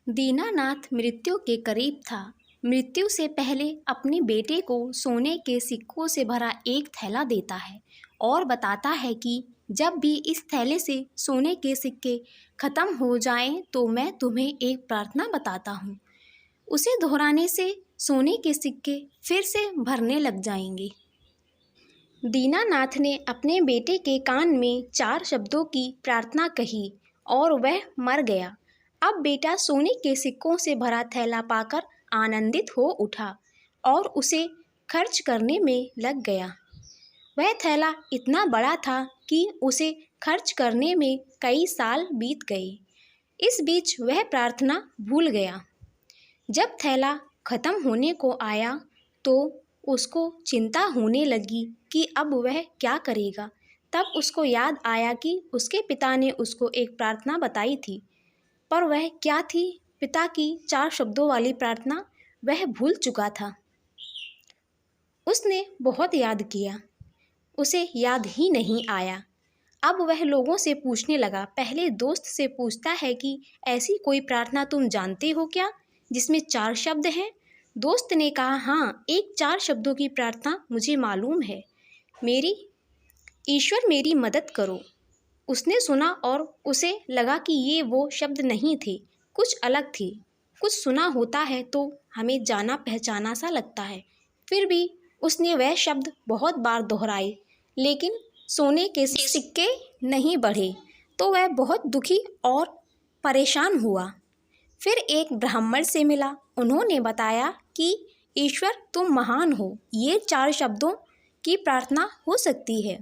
दीनानाथ मृत्यु के करीब था। मृत्यु से पहले अपने बेटे को सोने के सिक्कों से भरा एक थैला देता है और बताता है कि जब भी इस थैले से सोने के सिक्के खत्म हो जाएं तो मैं तुम्हें एक प्रार्थना बताता हूँ। उसे दोहराने से सोने के सिक्के फिर से भरने लग जाएंगे। दीनानाथ ने अपने बेटे के कान में 4 शब्दों की प्रार्थना कही और वह मर गया। अब बेटा सोने के सिक्कों से भरा थैला पाकर आनंदित हो उठा और उसे खर्च करने में लग गया। वह थैला इतना बड़ा था कि उसे खर्च करने में कई साल बीत गए। इस बीच वह प्रार्थना भूल गया। जब थैला खत्म होने को आया तो उसको चिंता होने लगी कि अब वह क्या करेगा। तब उसको याद आया कि उसके पिता ने उसको एक प्रार्थना बताई थी, पर वह क्या थी? पिता की 4 शब्दों वाली प्रार्थना वह भूल चुका था। उसने बहुत याद किया, उसे याद ही नहीं आया। अब वह लोगों से पूछने लगा। पहले दोस्त से पूछता है कि ऐसी कोई प्रार्थना तुम जानते हो क्या जिसमें 4 शब्द हैं? दोस्त ने कहा, हाँ, एक 4 शब्दों की प्रार्थना मुझे मालूम है। ईश्वर मेरी मदद करो। उसने सुना और उसे लगा कि ये वो शब्द नहीं थे, कुछ अलग थे। कुछ सुना होता है तो हमें जाना पहचाना सा लगता है। फिर भी उसने वह शब्द बहुत बार दोहराए, लेकिन सोने के सिक्के नहीं बढ़े तो वह बहुत दुखी और परेशान हुआ। फिर एक ब्राह्मण से मिला। उन्होंने बताया कि ईश्वर तुम महान हो, ये 4 शब्दों की प्रार्थना हो सकती है,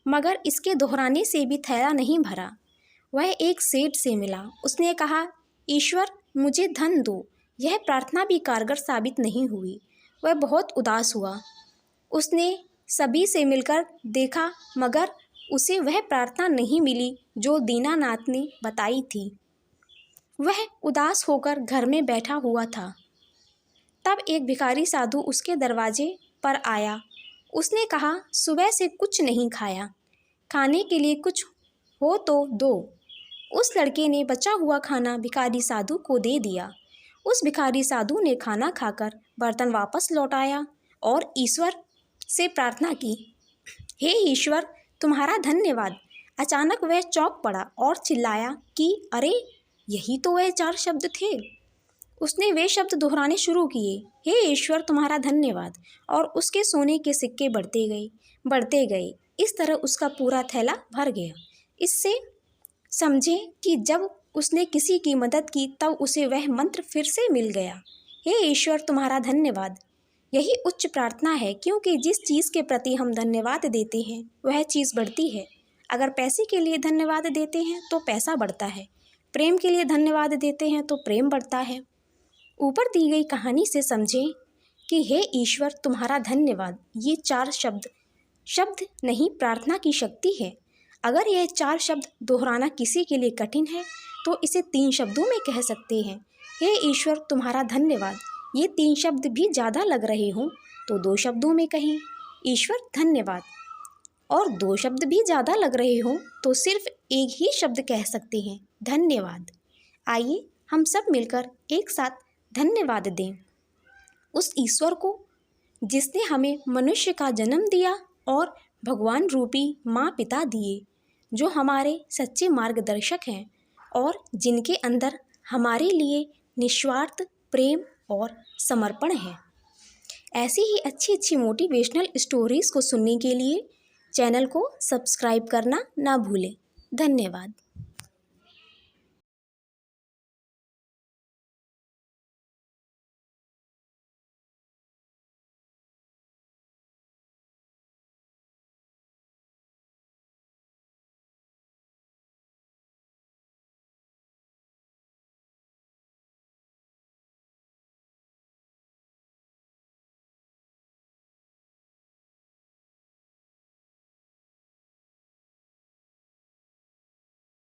मगर इसके दोहराने से भी थैला नहीं भरा। वह एक सेठ से मिला। उसने कहा, ईश्वर मुझे धन दो। यह प्रार्थना भी कारगर साबित नहीं हुई। वह बहुत उदास हुआ। उसने सभी से मिलकर देखा, मगर उसे वह प्रार्थना नहीं मिली जो दीनानाथ ने बताई थी। वह उदास होकर घर में बैठा हुआ था। तब एक भिखारी साधु उसके दरवाजे पर आया। उसने कहा, सुबह से कुछ नहीं खाया, खाने के लिए कुछ हो तो दो। उस लड़के ने बचा हुआ खाना भिखारी साधु को दे दिया। उस भिखारी साधु ने खाना खाकर बर्तन वापस लौटाया और ईश्वर से प्रार्थना की, हे ईश्वर तुम्हारा धन्यवाद। अचानक वह चौंक पड़ा और चिल्लाया कि अरे, यही तो वह 4 शब्द थे। उसने वे शब्द दोहराने शुरू किए, हे ईश्वर तुम्हारा धन्यवाद, और उसके सोने के सिक्के बढ़ते गए। इस तरह उसका पूरा थैला भर गया। इससे समझे कि जब उसने किसी की मदद की तब उसे वह मंत्र फिर से मिल गया, हे ईश्वर तुम्हारा धन्यवाद। यही उच्च प्रार्थना है, क्योंकि जिस चीज़ के प्रति हम धन्यवाद देते हैं वह चीज़ बढ़ती है। अगर पैसे के लिए धन्यवाद देते हैं तो पैसा बढ़ता है, प्रेम के लिए धन्यवाद देते हैं तो प्रेम बढ़ता है। ऊपर दी गई कहानी से समझें कि हे ईश्वर तुम्हारा धन्यवाद, ये 4 शब्द नहीं, प्रार्थना की शक्ति है। अगर यह 4 शब्द दोहराना किसी के लिए कठिन है तो इसे 3 शब्दों में कह सकते हैं, हे ईश्वर तुम्हारा धन्यवाद। ये 3 शब्द भी ज़्यादा लग रहे हों तो 2 शब्दों में कहें, ईश्वर धन्यवाद। और 2 शब्द भी ज़्यादा लग रहे हों तो सिर्फ एक ही शब्द कह सकते हैं, धन्यवाद। आइए हम सब मिलकर एक साथ धन्यवाद दें उस ईश्वर को जिसने हमें मनुष्य का जन्म दिया और भगवान रूपी माँ पिता दिए, जो हमारे सच्चे मार्गदर्शक हैं और जिनके अंदर हमारे लिए निस्वार्थ प्रेम और समर्पण है। ऐसी ही अच्छी अच्छी मोटिवेशनल स्टोरीज़ को सुनने के लिए चैनल को सब्सक्राइब करना ना भूलें। धन्यवाद।